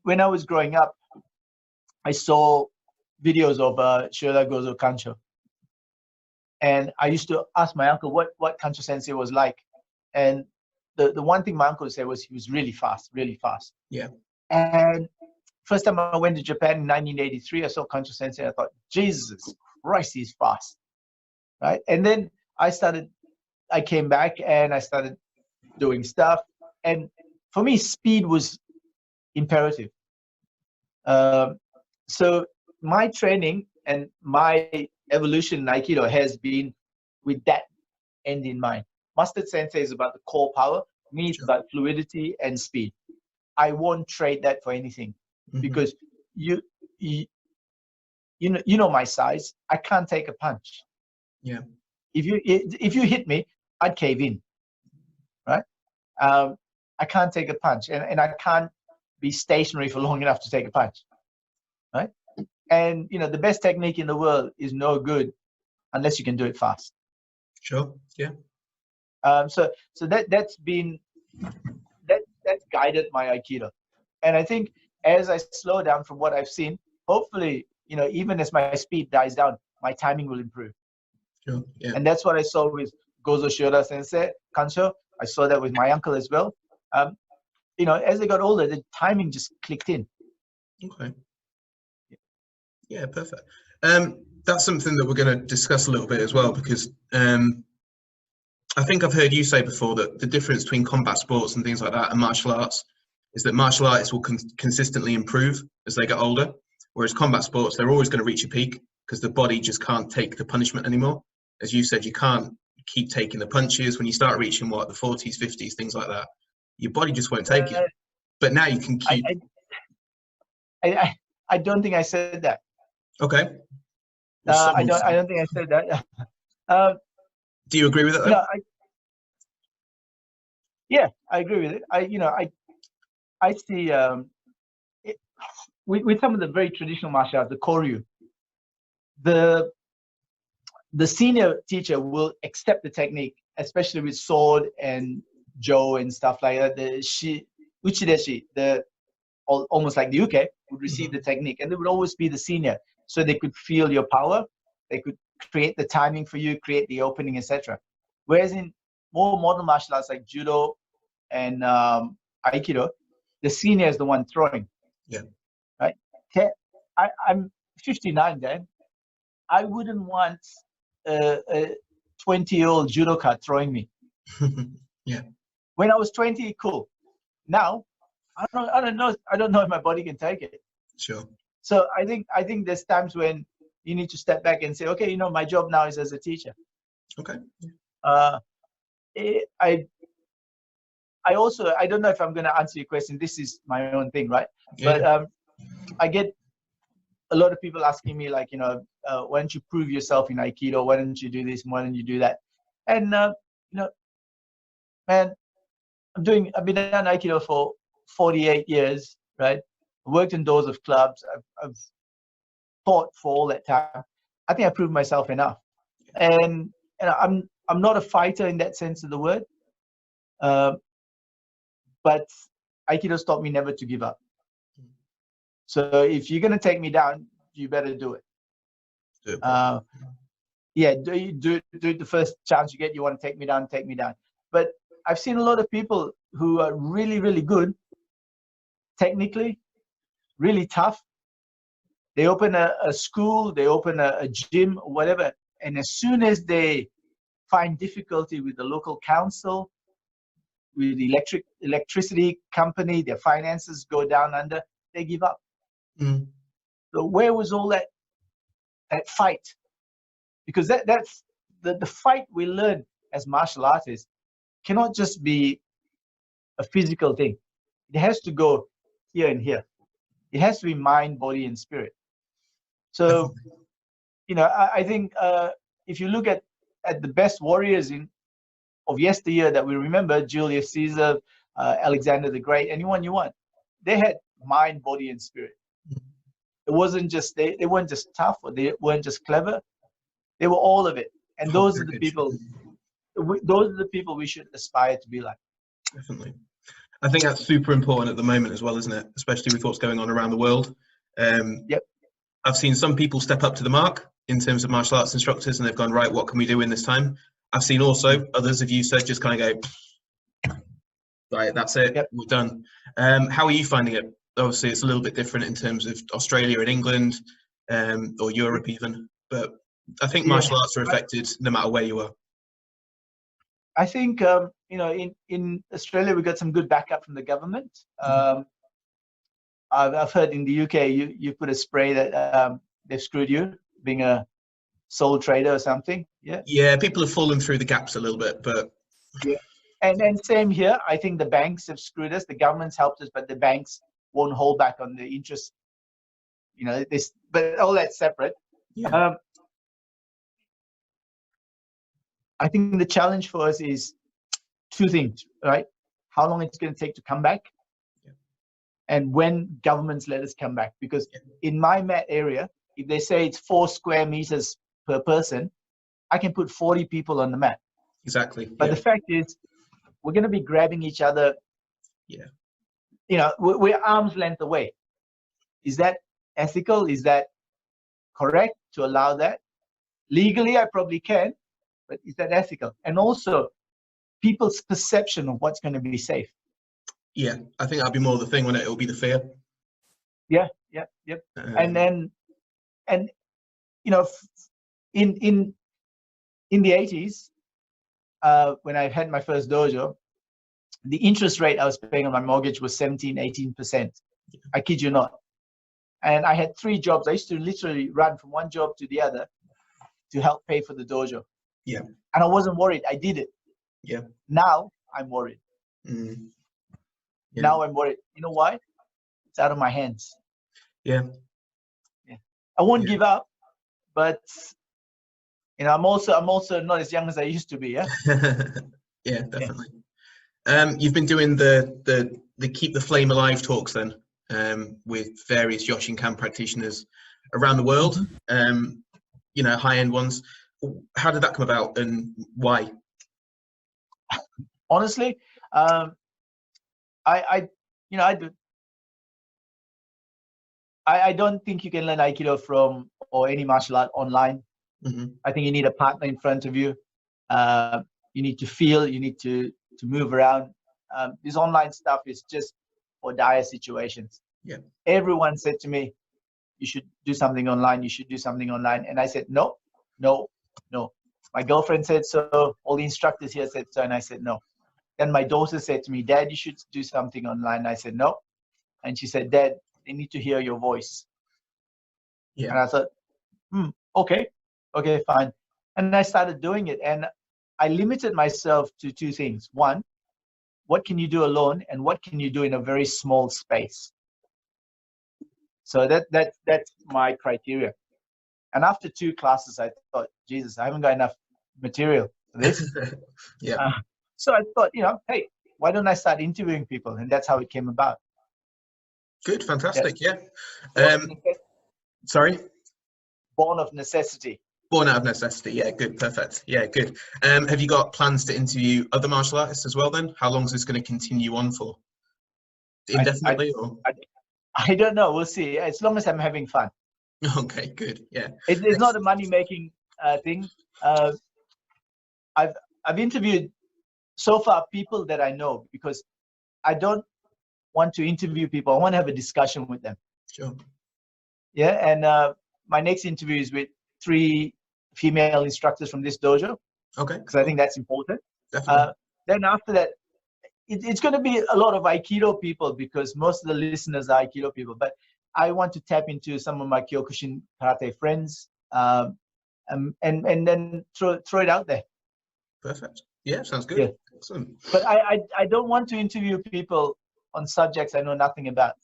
when I was growing up, I saw videos of Shioda Gozo Kancho. And I used to ask my uncle what Kancho Sensei was like. And the one thing my uncle said was he was really fast, really fast. Yeah. And first time I went to Japan in 1983, I saw Kancho Sensei. I thought, Jesus Christ, he's fast, right? And then I came back and I started doing stuff. And for me, speed was imperative. So my training and my evolution in Aikido has been with that end in mind. Mustard Sensei is about the core power. Me, it's about fluidity and speed. I won't trade that for anything, because you know my size. I can't take a punch. Yeah. If you hit me, I'd cave in, right? I can't take a punch, and I can't be stationary for long enough to take a punch, right? And the best technique in the world is no good unless you can do it fast. Sure. Yeah. So that's guided my Aikido. And I think as I slow down from what I've seen, hopefully, even as my speed dies down, my timing will improve. Sure. Yeah. And that's what I saw with Gozo Shioda Sensei, Kancho. I saw that with my uncle as well. As I got older, the timing just clicked in. Okay. Yeah, perfect. That's something that we're going to discuss a little bit as well, because I think I've heard you say before that the difference between combat sports and things like that and martial arts is that martial artists will consistently improve as they get older, whereas combat sports, they're always going to reach a peak because the body just can't take the punishment anymore. As you said, you can't keep taking the punches. When you start reaching, the 40s, 50s, things like that, your body just won't take it. But now you can keep... I don't think I said that. Okay. I don't think I said that. Do you agree with it, though? Yeah, I agree with it. I see with some of the very traditional martial arts, the Koryu, the senior teacher will accept the technique, especially with sword and jo and stuff like that. The uchideshi, almost like the uke, would receive the technique, and they would always be the senior, so they could feel your power, they could create the timing for you, create the opening, etc. Whereas in more modern martial arts like judo and aikido, the senior is the one throwing. Yeah. Right. I'm 59, Dan. I wouldn't want a 20-year-old judoka throwing me. Yeah. When I was 20, cool. Now, I don't know if my body can take it. Sure. So I think there's times when you need to step back and say, okay, my job now is as a teacher. Okay. I also, I don't know if I'm going to answer your question. This is my own thing, right? Yeah. But I get a lot of people asking me, like, why don't you prove yourself in Aikido? Why don't you do this? Why don't you do that? And man, I've been doing Aikido for 48 years, right? Worked in doors of clubs. I've taught for all that time. I think I proved myself enough. And I'm not a fighter in that sense of the word. But Aikido's taught me never to give up. So if you're going to take me down, you better do it. Yeah, do it the first chance you get. You want to take me down, take me down. But I've seen a lot of people who are really, really good, technically, really tough. They open a school, they open a gym, whatever. And as soon as they find difficulty with the local council, with the electricity company, their finances go down under, they give up. So where was all that fight? Because that's the fight we learn as martial artists cannot just be a physical thing. It has to go here and here. It has to be mind, body, and spirit. So, I think if you look at the best warriors of yesteryear that we remember, Julius Caesar, Alexander the Great, anyone you want, they had mind, body, and spirit. It wasn't just they weren't just tough, or they weren't just clever. They were all of it. And those are the people. Those are the people we should aspire to be like. Definitely. I think that's super important at the moment as well, isn't it? Especially with what's going on around the world. Yep. I've seen some people step up to the mark in terms of martial arts instructors, and they've gone, right, what can we do in this time? I've seen also others of you said just kind of go, right, that's it, Yep. we're done. How are you finding it? Obviously, it's a little bit different in terms of Australia and England, or Europe even, but I think martial arts are affected no matter where you are. I think you know, in Australia we got some good backup from the government. I've heard in the UK you put a spray that they've screwed you being a sole trader or something. Yeah, people have fallen through the gaps a little bit, but and same here. I think the banks have screwed us. The government's helped us, but the banks won't hold back on the interest. You know, this, but all that's separate. I think the challenge for us is two things, right? How long it's going to take to come back, and when governments let us come back. Because in my mat area, if they say it's 4 square meters per person, I can put 40 people on the mat. Exactly. But the fact is, we're going to be grabbing each other. Yeah. You know, we're arm's length away. Is that ethical? Is that correct to allow that? Legally, I probably can, but is that ethical? And also, people's perception of what's going to be safe. Yeah, I think that'll be more the thing, when it'll be the fear. Yep. And you know, in the 80s, when I had my first dojo, the interest rate I was paying on my mortgage was 17-18%. I kid you not. And I had 3 jobs. I used to literally run from one job to the other to help pay for the dojo. Yeah. And I wasn't worried. I did it. Yeah. Now I'm worried. Yeah. Now I'm worried. You know why? It's out of my hands. Yeah. I won't give up, but you know, I'm also not as young as I used to be. Yeah. Yeah, definitely. You've been doing the Keep the Flame Alive talks then, with various Yoshinkan practitioners around the world. You know, high-end ones. How did that come about, and why? Honestly, I don't think you can learn Aikido from, or any martial art, online. I think you need a partner in front of you. You need to feel. You need to move around. This online stuff is just for dire situations. Yeah. Everyone said to me, "You should do something online. You should do something online." And I said, "No, no, no." My girlfriend said so. All the instructors here said so, and I said no. Then my daughter said to me, "Dad, you should do something online." And I said no. And she said, "Dad, they need to hear your voice." Yeah. And I thought, okay, fine. And I started doing it, and I limited myself to 2 things. One, what can you do alone, and what can you do in a very small space? So that's my criteria. And after 2 classes, I thought, Jesus, I haven't got enough material for this. Yeah. So I thought, you know, hey, why don't I start interviewing people? And that's how it came about. Good, fantastic. Yes. Yeah. Sorry? Born of necessity. Born out of necessity. Yeah, good, perfect. Yeah, good. Have you got plans to interview other martial artists as well then? How long is this going to continue on for? Indefinitely? I don't know. We'll see. As long as I'm having fun. Okay, good. Yeah. It's not a money-making thing. I've interviewed so far people that I know, because I don't want to interview people. I want to have a discussion with them. Sure. Yeah, and my next interview is with 3 female instructors from this dojo. Okay. Because I think that's important. Definitely. Then after that, it's going to be a lot of Aikido people, because most of the listeners are Aikido people. But I want to tap into some of my Kyokushin karate friends, and then throw it out there. Perfect. Yeah, sounds good. Yeah. Excellent. But I don't want to interview people on subjects I know nothing about.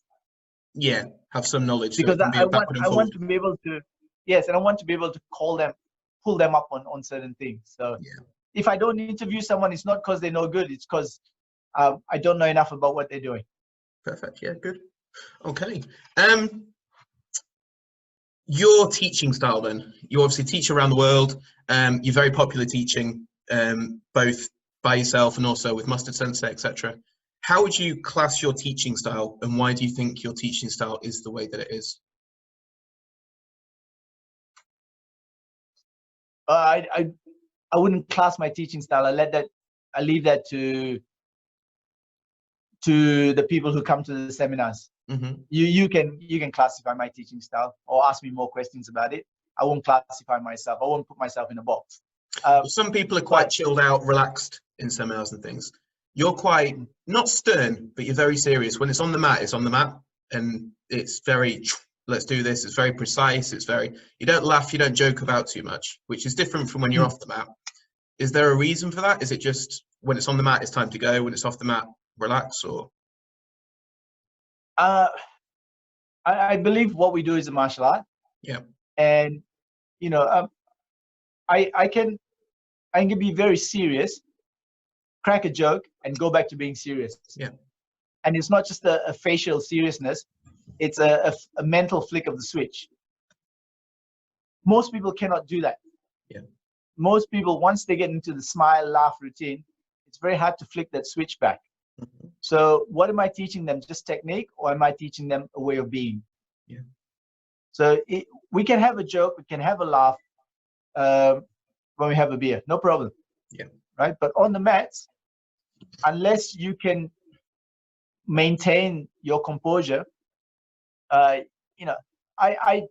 Yeah, have some knowledge. Because so I want to be able to, yes, and I want to be able to pull them up on certain things. So if I don't interview someone, it's not because they're no good. It's because I don't know enough about what they're doing. Perfect. Yeah, good. Okay. Your teaching style then, you obviously teach around the world. You're very popular teaching, both by yourself and also with Mustard Sensei, etc. How would you class your teaching style, and why do you think your teaching style is the way that it is? I wouldn't class my teaching style. I leave that to the people who come to the seminars. Mm-hmm. You can classify my teaching style or ask me more questions about it. I won't classify myself. I won't put myself in a box. Some people are quite chilled out, relaxed in seminars and things. You're quite not stern, but you're very serious. When it's on the mat, it's on the mat, and it's very, let's do this. It's very precise. It's very, you don't laugh, you don't joke about too much, which is different from when you're off the mat. Is there a reason for that? Is it just when it's on the mat, it's time to go? When it's off the mat, relax? Or I believe what we do is a martial art. Yeah. And you know, I can be very serious, crack a joke, and go back to being serious. Yeah. And it's not just a facial seriousness, it's a mental flick of the switch. Most people cannot do that. Yeah. Most people, once they get into the smile, laugh routine, it's very hard to flick that switch back. Mm-hmm. So what am I teaching them? Just technique, or am I teaching them a way of being? Yeah. So we can have a joke, we can have a laugh when we have a beer, no problem. Yeah. Right. But on the mats, unless you can maintain your composure, you know, I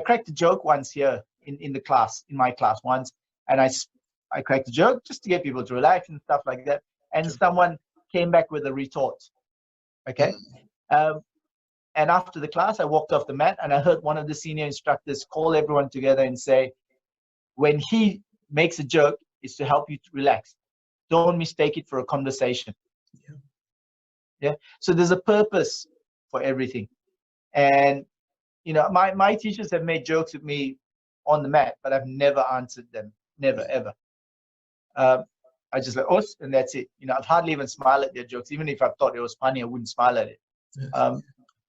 cracked a joke once here in the class, in my class once, and I cracked a joke just to get people to relax and stuff like that. And Sure. Someone came back with a retort. Okay. And after the class, I walked off the mat and I heard one of the senior instructors call everyone together and say, when he makes a joke, it's to help you to relax. Don't mistake it for a conversation. Yeah. Yeah. So there's a purpose for everything. And, you know, my teachers have made jokes with me on the mat, but I've never answered them. Never, ever. I just like, oh, and that's it. You know, I've hardly even smiled at their jokes. Even if I thought it was funny, I wouldn't smile at it. Yes.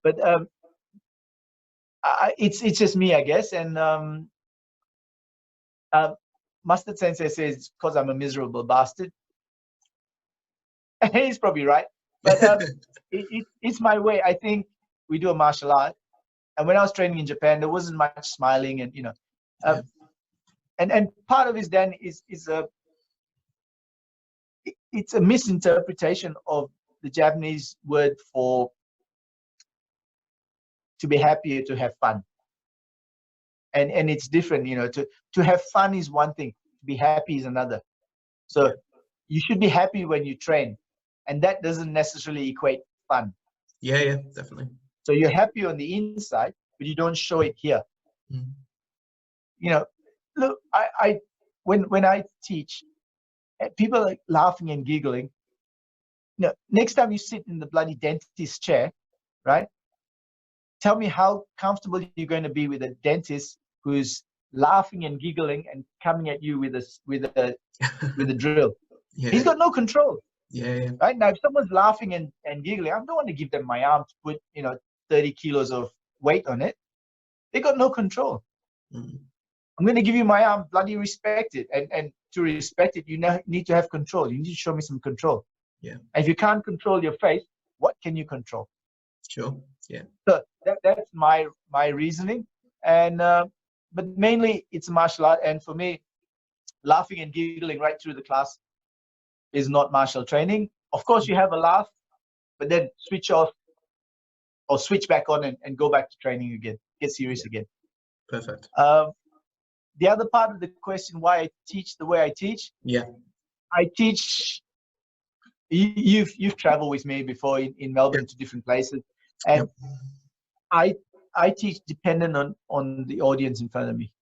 But it's just me, I guess. And Mustard Sensei says because I'm a miserable bastard. He's probably right. But it's my way. I think we do a martial art. And when I was training in Japan, there wasn't much smiling, and you know, and part of it then is it's a misinterpretation of the Japanese word for to be happy or to have fun. And it's different, you know, to have fun is one thing, to be happy is another. So you should be happy when you train, and that doesn't necessarily equate fun. Yeah, definitely. So you're happy on the inside, but you don't show it here. Mm. You know, look, when I teach, people are laughing and giggling. You know, next time you sit in the bloody dentist chair, right? Tell me how comfortable you're going to be with a dentist who's laughing and giggling and coming at you with a drill. Yeah. He's got no control. Yeah. Right now, if someone's laughing and giggling, I don't want to give them my arm to put 30 kilos of weight on it. They got no control. Mm. I'm going to give you my arm, bloody respect it, and to respect it, you need to have control. You need to show me some control. Yeah. And if you can't control your face, what can you control? Sure. Yeah. So that's my reasoning, and but mainly it's a martial art, and for me, laughing and giggling right through the class is not martial training. Of course, you have a laugh, but then switch off or switch back on and go back to training again. Get serious again. Perfect. The other part of the question, why I teach the way I teach. Yeah. I teach. You've traveled with me before in Melbourne to different places, and I teach dependent on the audience in front of me.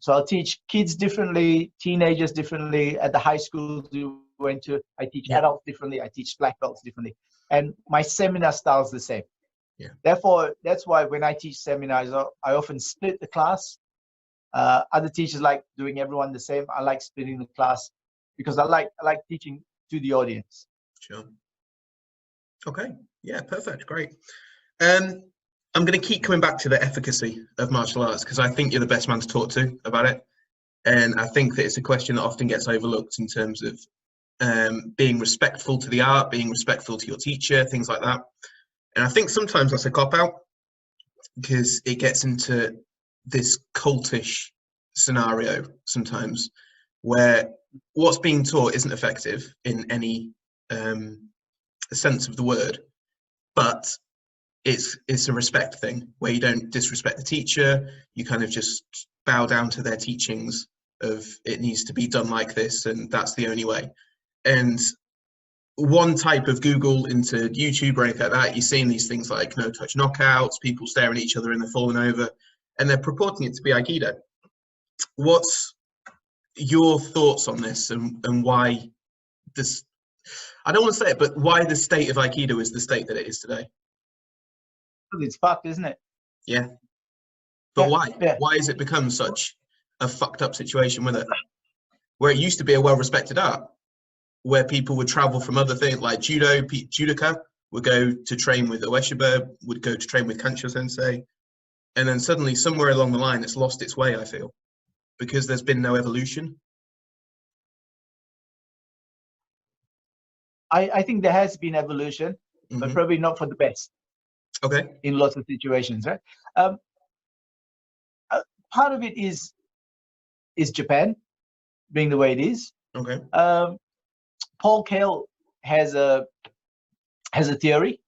So I'll teach kids differently, teenagers differently. At the high schools we went to, I teach adults differently. I teach black belts differently, and my seminar style is the same. Yeah. Therefore, that's why when I teach seminars, I often split the class. Other teachers like doing everyone the same. I like splitting the class because I like teaching to the audience. Sure. Okay. Yeah. Perfect. Great. I'm going to keep coming back to the efficacy of martial arts because I think you're the best man to talk to about it, and I think that it's a question that often gets overlooked in terms of being respectful to the art, being respectful to your teacher, things like that. And I think sometimes that's a cop-out because it gets into this cultish scenario sometimes where what's being taught isn't effective in any sense of the word, but it's a respect thing where you don't disrespect the teacher, you kind of just bow down to their teachings of it needs to be done like this and that's the only way. And one type of Google into YouTube or anything like that, you're seeing these things like no touch knockouts, people staring at each other and they're falling over, and they're purporting it to be Aikido. What's your thoughts on this and why this, I don't want to say it, but why the state of Aikido is the state that it is today? It's fucked, isn't it? Yeah. But yeah, why? Yeah. Why has it become such a fucked up situation with it? Where it used to be a well-respected art, where people would travel from other things like judoka would go to train with Ueshiba, would go to train with Kancho Sensei, and then suddenly somewhere along the line it's lost its way, I feel, because there's been no evolution. I think there has been evolution, but probably not for the best. Okay. In lots of situations, right? Part of it is Japan being the way it is. Okay. Paul Kale has a theory,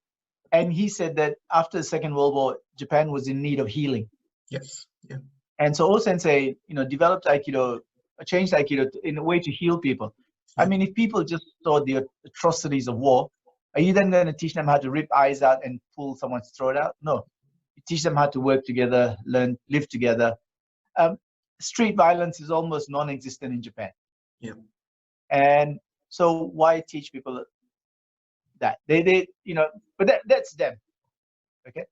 and he said that after the Second World War, Japan was in need of healing. Yes. Yeah. And so O-sensei, developed Aikido, changed Aikido in a way to heal people. Yeah. I mean, if people just saw the atrocities of war, are you then going to teach them how to rip eyes out and pull someone's throat out? No. You teach them how to work together, learn, live together. Street violence is almost non-existent in Japan. Yeah. And so why teach people that? But that's them. Okay.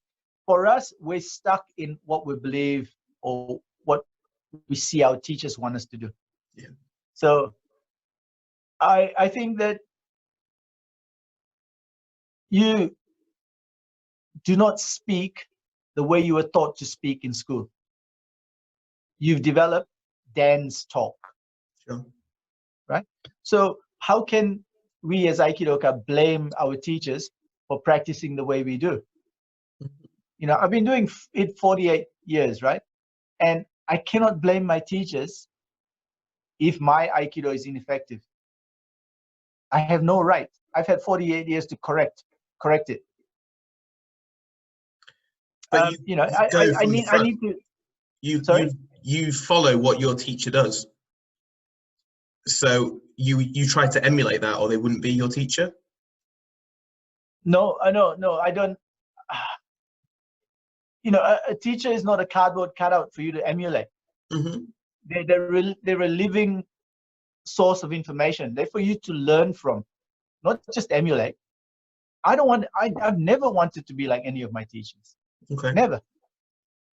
For us, we're stuck in what we believe or what we see our teachers want us to do. Yeah. So I think that you do not speak the way you were taught to speak in school. You've developed dance talk. Sure. Right? So how can we as Aikidoka blame our teachers for practicing the way we do? I've been doing it 48 years, right? And I cannot blame my teachers if my Aikido is ineffective. I have no right. I've had 48 years to correct it. But I need to. You follow what your teacher does. So you try to emulate that, or they wouldn't be your teacher. No, I don't. A teacher is not a cardboard cutout for you to emulate. They're a living source of information. They're for you to learn from, not just emulate. I've never wanted to be like any of my teachers. Okay. Never.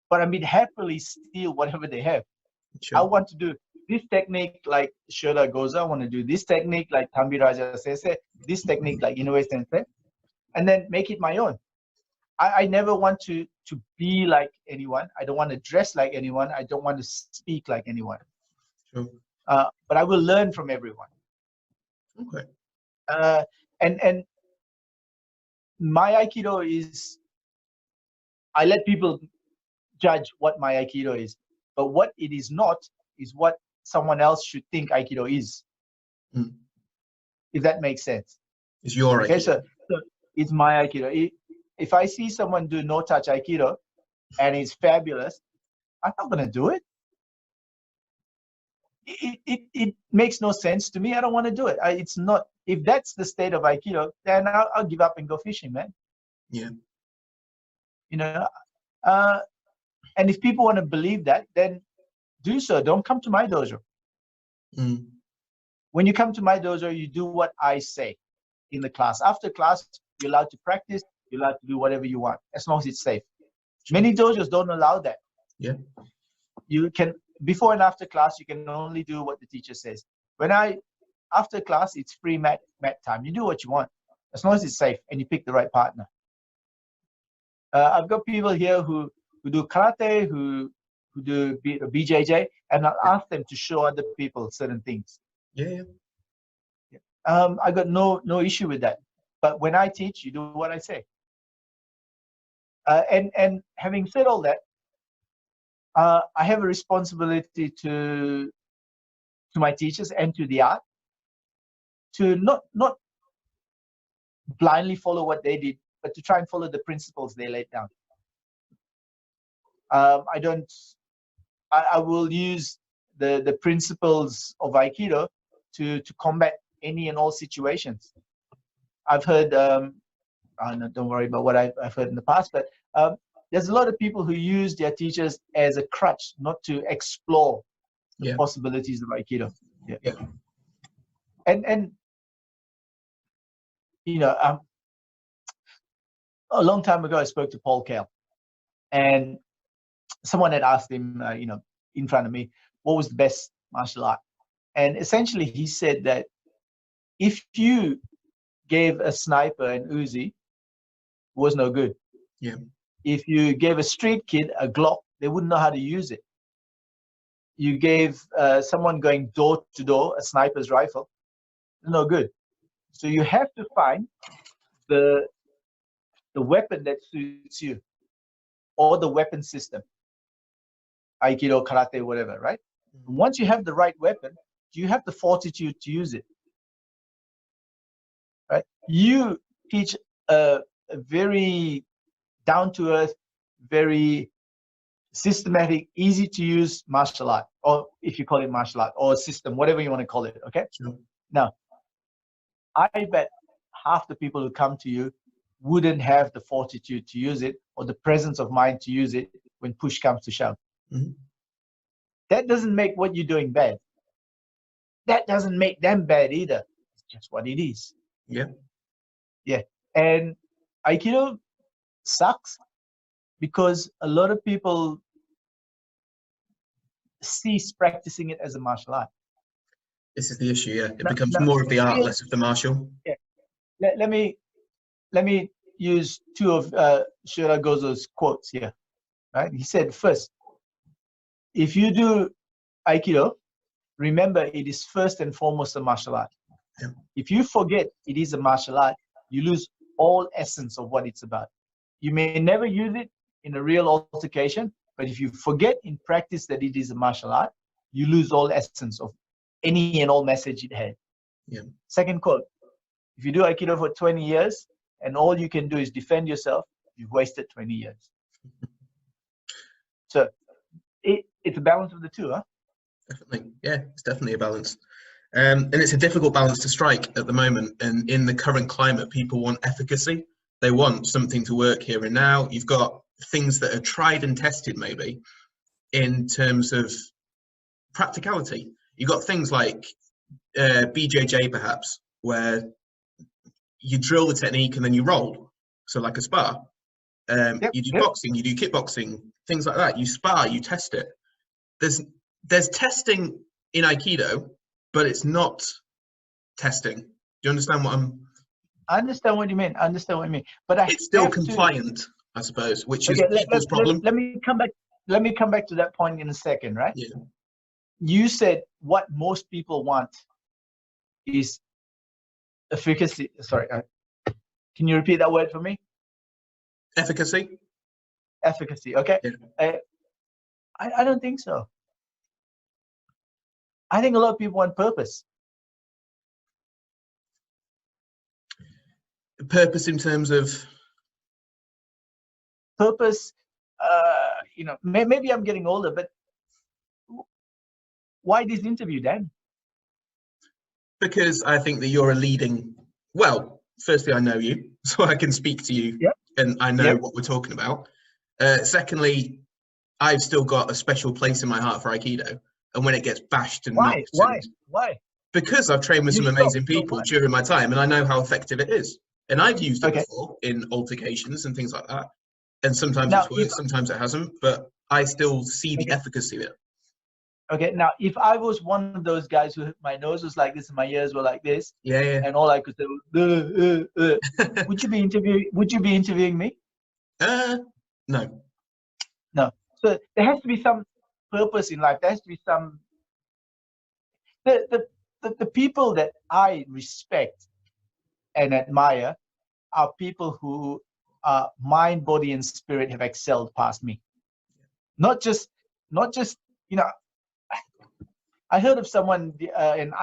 But I mean, happily steal whatever they have. Sure. I want to do this technique like Shioda Gozo. I want to do this technique like Thambu Sensei. This technique like Inoue Sensei, and then make it my own. I never want to be like anyone. I don't want to dress like anyone. I don't want to speak like anyone. Sure. But I will learn from everyone. Okay. And my Aikido is, I let people judge what my Aikido is, but what it is not is what someone else should think Aikido is. If that makes sense. It's your Aikido. Okay, so it's my Aikido. If I see someone do no touch Aikido and it's fabulous, I'm not going to do it. It makes no sense to me. I don't want to do it. It's not. If that's the state of Aikido, then I'll give up and go fishing, man. Yeah. And if people want to believe that, then do so. Don't come to my dojo. When you come to my dojo, you do what I say in the class. After class, you're allowed to practice. You're allowed to do whatever you want, as long as it's safe. Many dojos don't allow that. Yeah. You can, before and after class, you can only do what the teacher says. After class, it's free mat time. You do what you want, as long as it's safe and you pick the right partner. I've got people here who do karate, who do BJJ, and I'll ask them to show other people certain things. Yeah. I got no issue with that. But when I teach, you do what I say. And having said all that, I have a responsibility to my teachers and to the art to not blindly follow what they did, but to try and follow the principles they laid down. I will use the principles of Aikido to combat any and all situations. I've heard, no, don't worry about what I've heard in the past, but there's a lot of people who use their teachers as a crutch, not to explore the possibilities of Aikido. Yeah. And you know, a long time ago, I spoke to Paul Kell, and someone had asked him, in front of me, what was the best martial art? And essentially, he said that if you gave a sniper an Uzi, it was no good. Yeah. If you gave a street kid a Glock, they wouldn't know how to use it. You gave someone going door to door a sniper's rifle, no good. So you have to find the weapon that suits you, or the weapon system, Aikido, karate, whatever, right? Once you have the right weapon, do you have the fortitude to use it? Right? You teach a very down-to-earth, very systematic, easy-to-use martial art, or if you call it martial art, or system, whatever you want to call it, okay? Sure. Now, I bet half the people who come to you wouldn't have the fortitude to use it, or the presence of mind to use it when push comes to shove. Mm-hmm. That doesn't make what you're doing bad. That doesn't make them bad either. It's just what it is. Yeah. Yeah. And Aikido sucks because a lot of people cease practicing it as a martial art. This is the issue, yeah. It becomes more of the art, less of the martial. Yeah. Let me use two of Shioda Gozo's quotes here. Right? He said, first, if you do Aikido, remember it is first and foremost a martial art. Yeah. If you forget it is a martial art, you lose all essence of what it's about. You may never use it in a real altercation, but if you forget in practice that it is a martial art, you lose all essence of any and all message it had. Yeah. Second quote, if you do Aikido for 20 years and all you can do is defend yourself, you've wasted 20 years. So it's a balance of the two, huh? Definitely. Yeah, it's definitely a balance. And it's a difficult balance to strike at the moment. And in the current climate, people want efficacy. They want something to work here and now. You've got things that are tried and tested, maybe, in terms of practicality. You've got things like BJJ, perhaps, where you drill the technique and then you roll. So like a spar. You do boxing, you do kickboxing, things like that. You spar, you test it. There's testing in Aikido, but it's not testing. Do you understand what I understand what you mean. But it's still compliant, I suppose, which is people's problem. Let me come back to that point in a second, right? Yeah. You said what most people want is efficacy. Sorry, can you repeat that word for me? Efficacy. Okay. Yeah. I don't think so. I think a lot of people want purpose. Purpose in terms of purpose. Maybe I'm getting older, but why this interview, Dan? Because I think that you're a leading. Well, firstly, I know you, so I can speak to you, and I know what we're talking about. Secondly, I've still got a special place in my heart for Aikido, and when it gets bashed and knocked, why? Because I've trained with some amazing people during my time, and I know how effective it is. And I've used it before in altercations and things like that. And sometimes it's worked, sometimes it hasn't, but I still see the efficacy of it. Okay, now if I was one of those guys who my nose was like this and my ears were like this, and all I could say was, would you be interviewing me? No. So there has to be some purpose in life. There has to be some. the people that I respect and admire are people who mind, body, and spirit have excelled past me. Not just, you know, I heard of someone, an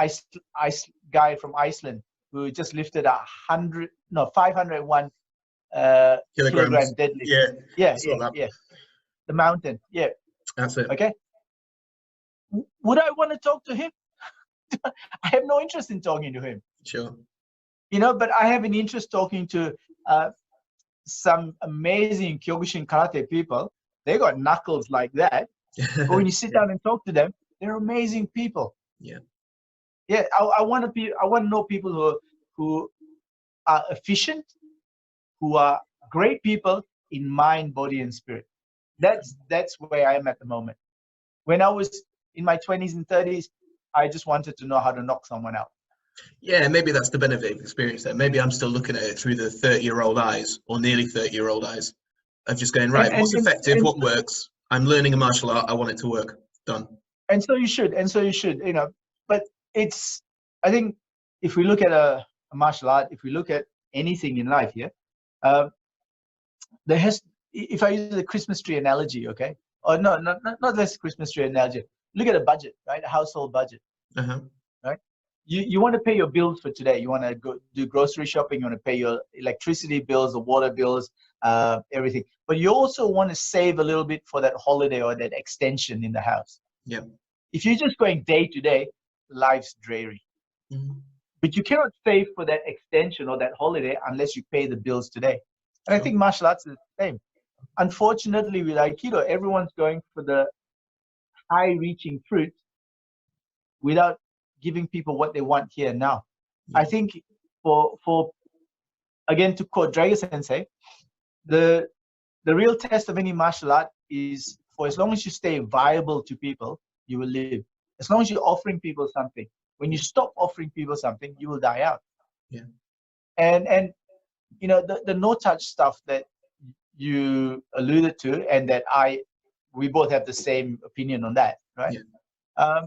guy from Iceland who just lifted 501 kilogram deadlift. Yeah, Yeah. The mountain. Yeah. That's it. Okay. Would I want to talk to him? I have no interest in talking to him. Sure. You know, but I have an interest talking to some amazing Kyokushin karate people. They got knuckles like that. But when you sit down and talk to them, they're amazing people. Yeah. Yeah. I want to know people who are efficient, who are great people in mind, body, and spirit. That's where I am at the moment. When I was in my 20s and 30s, I just wanted to know how to knock someone out. Yeah, maybe that's the benefit of experience there. Maybe I'm still looking at it through the 30-year-old eyes, or nearly 30-year-old eyes, of just going, right, what's effective, what works? I'm learning a martial art, I want it to work. Done. And so you should, you know, but it's, I think if we look at a martial art, if we look at anything in life here, if I use the Christmas tree analogy, okay? Or no, not this Christmas tree analogy. Look at a budget, right? A household budget, right? You want to pay your bills for today. You want to go do grocery shopping. You want to pay your electricity bills, the water bills, everything. But you also want to save a little bit for that holiday or that extension in the house. Yeah. If you're just going day to day, life's dreary. Mm-hmm. But you cannot save for that extension or that holiday unless you pay the bills today. And I think martial arts is the same. Unfortunately, with Aikido, everyone's going for the high-reaching fruit without giving people what they want here and now. Yeah. I think for again, to quote Dragon Sensei, the real test of any martial art is for as long as you stay viable to people, you will live. As long as you're offering people something. When you stop offering people something, you will die out. Yeah. And you know, the no-touch stuff that you alluded to, and that we both have the same opinion on that, right? Yeah.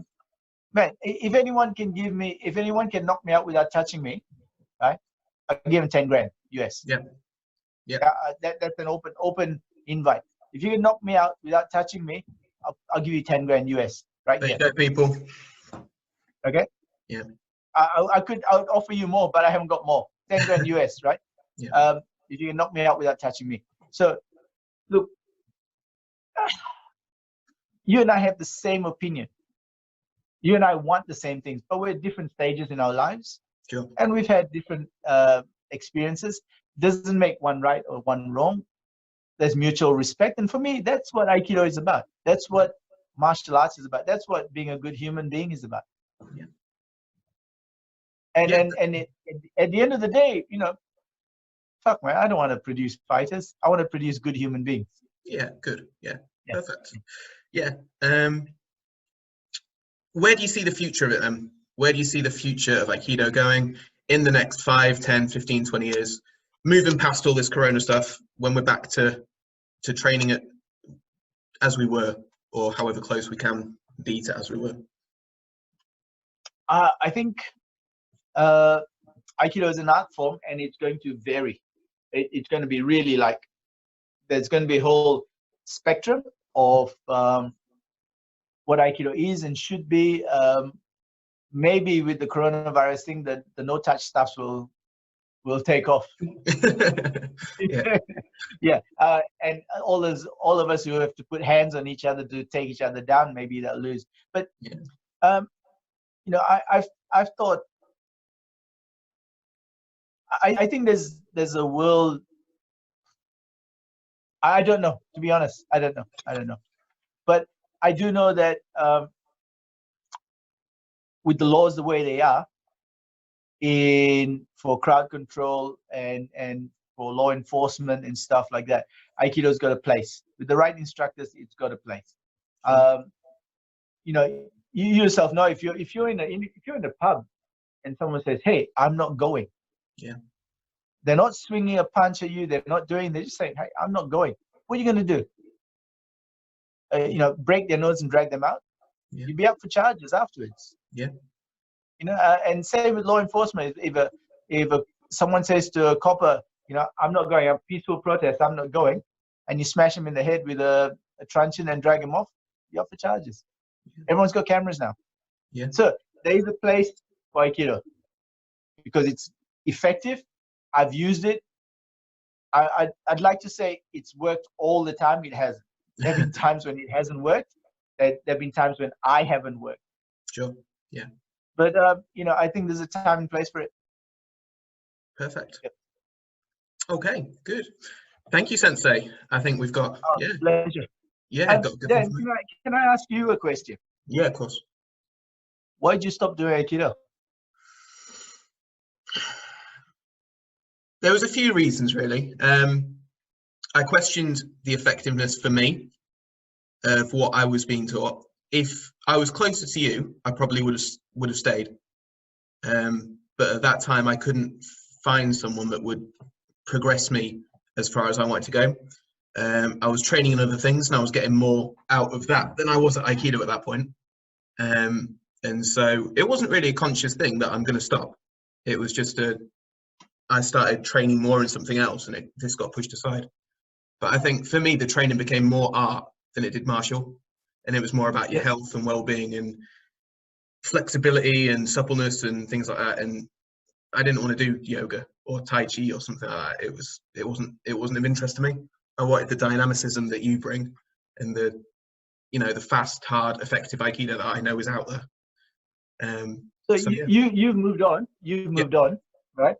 Man, if anyone can knock me out without touching me, right? I'll give him 10 grand US. Yeah. Yeah. That's an open invite. If you can knock me out without touching me, I'll give you 10 grand US. Right there here. You go, people. Okay. Yeah. I would offer you more, but I haven't got more. 10 grand US, right? Yeah. If you can knock me out without touching me. So, look, you and I have the same opinion. You and I want the same things, but we're at different stages in our lives. Sure. And we've had different experiences. Doesn't make one right or one wrong. There's mutual respect. And for me, that's what Aikido is about. That's what martial arts is about. That's what being a good human being is about. Yeah. And at the end of the day, you know, fuck man, I don't want to produce fighters. I want to produce good human beings. Yeah, good. Yeah. Perfect. Yeah. Where do you see the future of it then? Where do you see the future of Aikido going in the next 5, 10, 15, 20 years? Moving past all this Corona stuff, when we're back to training it as we were, or however close we can be to as we were. I think Aikido is an art form, and it's going to vary. It's going to be really like, there's going to be a whole spectrum of what Aikido is and should be. Maybe with the coronavirus thing, the no-touch stuff will take off. Yeah. And all of us who have to put hands on each other to take each other down, maybe they'll lose. But you know, I've thought, I think there's a world. I don't know, to be honest. I don't know. But I do know that with the laws the way they are, for crowd control and for law enforcement and stuff like that, Aikido's got a place. With the right instructors, it's got a place. You know, you yourself know, if you're in a pub and someone says, "Hey, I'm not going," yeah, they're not swinging a punch at you. They're just saying, "Hey, I'm not going." What are you going to do? You know, break their nose and drag them out? Yeah. You'd be up for charges afterwards. Yeah. You know, and same with law enforcement. If someone says to a copper, you know, I'm not going, a peaceful protest, I'm not going, and you smash him in the head with a truncheon and drag him off, you're up for charges. Everyone's got cameras now. Yeah. So there is a place for Aikido because it's effective. I've used it. I'd like to say it's worked all the time. It hasn't. There have been times when it hasn't worked. There have been times when I haven't worked. Sure. Yeah. But you know, I think there's a time and place for it. Perfect. Yep. Okay, good. Thank you, Sensei. I think we've got Pleasure. Yeah, got good Dan, can I ask you a question? Yeah, of course. Why did you stop doing Aikido? There was a few reasons, really. I questioned the effectiveness for me of what I was being taught. If I was closer to you, I probably would have stayed. But at that time, I couldn't find someone that would progress me as far as I wanted to go. I was training in other things, and I was getting more out of that than I was at Aikido at that point. And so it wasn't really a conscious thing that I'm going to stop. It was just I started training more in something else, and this got pushed aside. But I think for me, the training became more art than it did martial, and it was more about your health and well-being and flexibility and suppleness and things like that. And I didn't want to do yoga or Tai Chi or something like that. It wasn't of interest to me. I wanted the dynamicism that you bring and the fast, hard, effective Aikido that I know is out there. So you've moved on. You've moved on, right?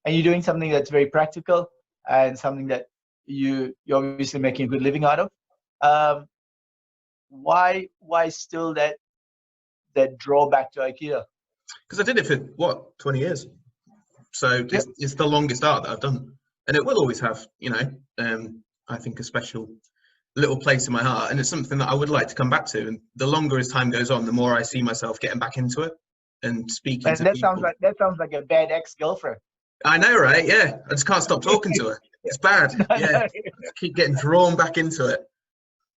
And you're doing something that's very practical and something that you're obviously making a good living out of. Why still that drawback to Aikido? Because I did it for 20 years. So it's the longest art that I've done, and it will always have, I think, a special little place in my heart, and it's something that I would like to come back to. And the longer as time goes on, the more I see myself getting back into it and speaking to people. That sounds like a bad ex-girlfriend. I know, right? Yeah, I just can't stop talking to her. It's bad. Yeah, keep getting drawn back into it.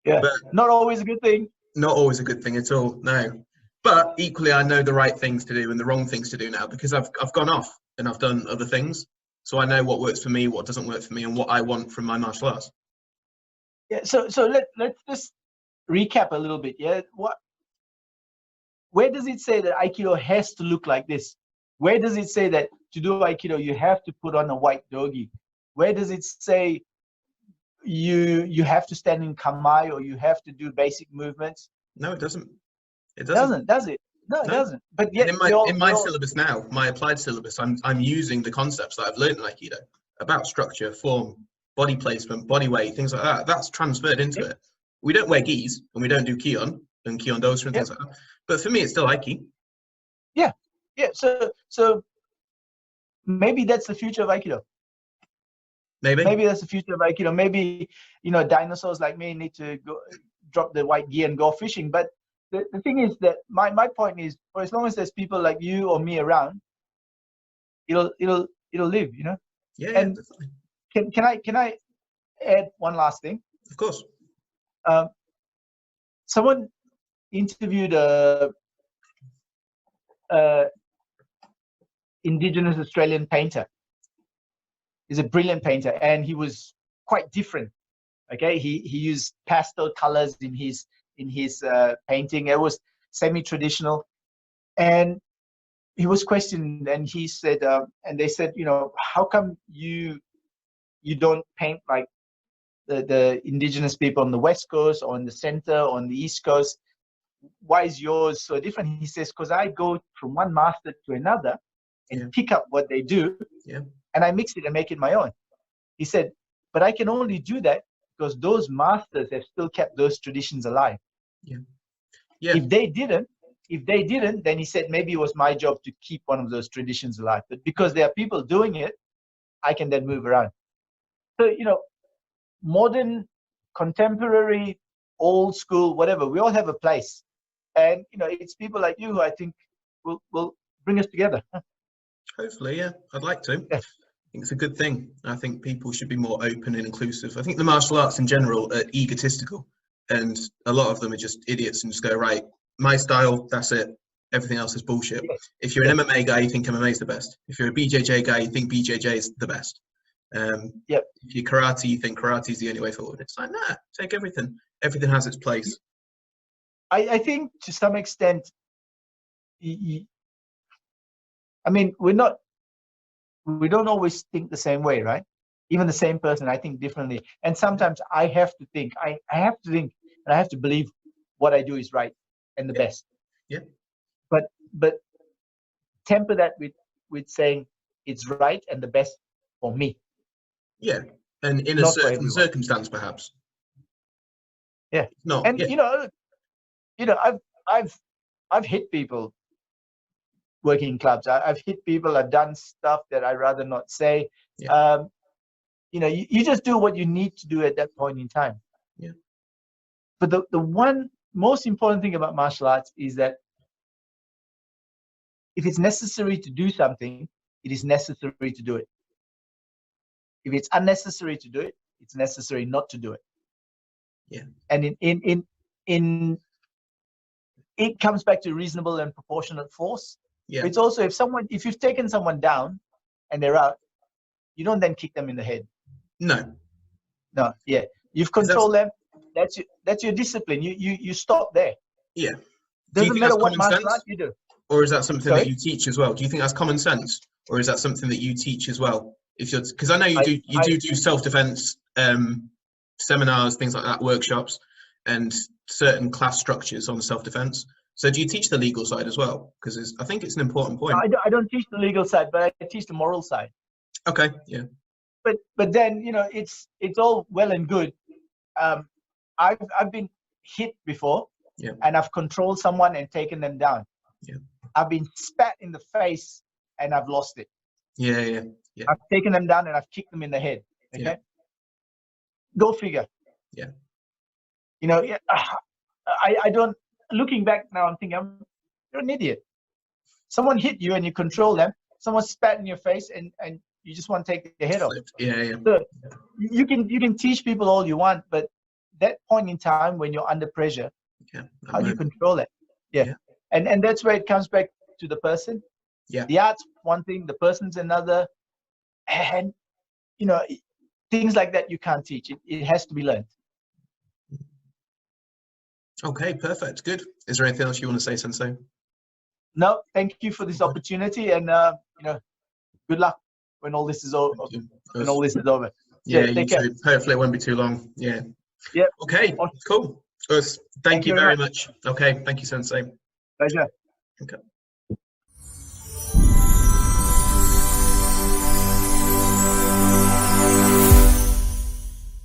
Yeah, but not always a good thing. Not always a good thing at all. No, but equally, I know the right things to do and the wrong things to do now because I've gone off and I've done other things. So I know what works for me, what doesn't work for me, and what I want from my martial arts. Yeah. So let's just recap a little bit. Yeah. Where does it say that Aikido has to look like this? Where does it say that to do Aikido you have to put on a white dogi? Where does it say you have to stand in kamae or you have to do basic movements? No, it doesn't. It doesn't, does it? No, it doesn't. But yet in my syllabus now, my applied syllabus, I'm using the concepts that I've learned in Aikido about structure, form, body placement, body weight, things like that. That's transferred into it. We don't wear gis and we don't do kion and kion dosa and things like that. But for me, it's still Aiki. Yeah. Yeah. So maybe that's the future of Aikido. Maybe that's the future of Aikido. Maybe, dinosaurs like me need to go drop the white gi and go fishing. But the thing is that my point is, for as long as there's people like you or me around, it'll live, Yeah. And can I add one last thing? Of course. Someone interviewed a Indigenous Australian painter. He's a brilliant painter, and he was quite different. Okay, he used pastel colors in his painting. It was semi-traditional, and he was questioned, and he said, and they said, how come you don't paint like the indigenous people on the West Coast or on the center or on the East Coast? Why is yours so different? He says, because I go from one master to another and pick up what they do, and I mix it and make it my own. He said, but I can only do that because those masters have still kept those traditions alive. If they didn't, then he said maybe it was my job to keep one of those traditions alive. But because there are people doing it, I can then move around. So, modern, contemporary, old school, whatever, we all have a place. And, it's people like you who I think will bring us together. Hopefully, yeah. I'd like to. I think it's a good thing. I think people should be more open and inclusive. I think the martial arts in general are egotistical, and a lot of them are just idiots and just go, right, my style, that's it. everything else is bullshit. Yeah. If you're an MMA guy, you think MMA is the best. If you're a BJJ guy, you think BJJ is the best. Yep. If you're karate, you think karate is the only way forward. It's like, nah, take everything. Everything has its place. I think to some extent, I mean, we don't always think the same way, right? Even the same person, I think differently. And sometimes I have to think, I have to think, and I have to believe what I do is right and the best. Yeah. But temper that with saying it's right and the best for me. Yeah. And in a certain circumstance, perhaps. Yeah. No. And yeah. I've hit people working in clubs. I've hit people. I've done stuff that I'd rather not say. Yeah. You just do what you need to do at that point in time. Yeah. But the one most important thing about martial arts is that if it's necessary to do something, it is necessary to do it. If it's unnecessary to do it, it's necessary not to do it. Yeah. And in it comes back to reasonable and proportionate force. Yeah. It's also if you've taken someone down and they're out, you don't then kick them in the head. No. Yeah. You've controlled them. That's your discipline. You stop there. Yeah. Doesn't matter what martial art you do. Or is that something that you teach as well? Do you think that's common sense, or is that something that you teach as well? Because I know you do self-defense seminars, things like that, workshops, and certain class structures on self-defense. So do you teach the legal side as well? Because I think it's an important point. I don't teach the legal side, but I teach the moral side. Okay. Yeah. But then it's all well and good. I've been hit before, and I've controlled someone and taken them down. Yeah. I've been spat in the face and I've lost it. Yeah. I've taken them down and I've kicked them in the head. Okay. Yeah. Go figure. Yeah. I don't. Looking back now, I'm thinking you're an idiot. Someone hit you and you control them. Someone spat in your face and you just want to take their head off. Yeah. So you can teach people all you want, but that point in time when you're under pressure, how do you control it? Yeah. And that's where it comes back to the person. Yeah. The art's one thing, the person's another, and things like that you can't teach. It has to be learned. Okay, perfect. Good. Is there anything else you want to say, Sensei? No, thank you for this opportunity, and good luck when all this is over. When all this is over. Yeah, you too. Hopefully it won't be too long. Yeah. Yeah. Okay. Cool. Thank you very much. Okay. Thank you, Sensei. Pleasure. Okay.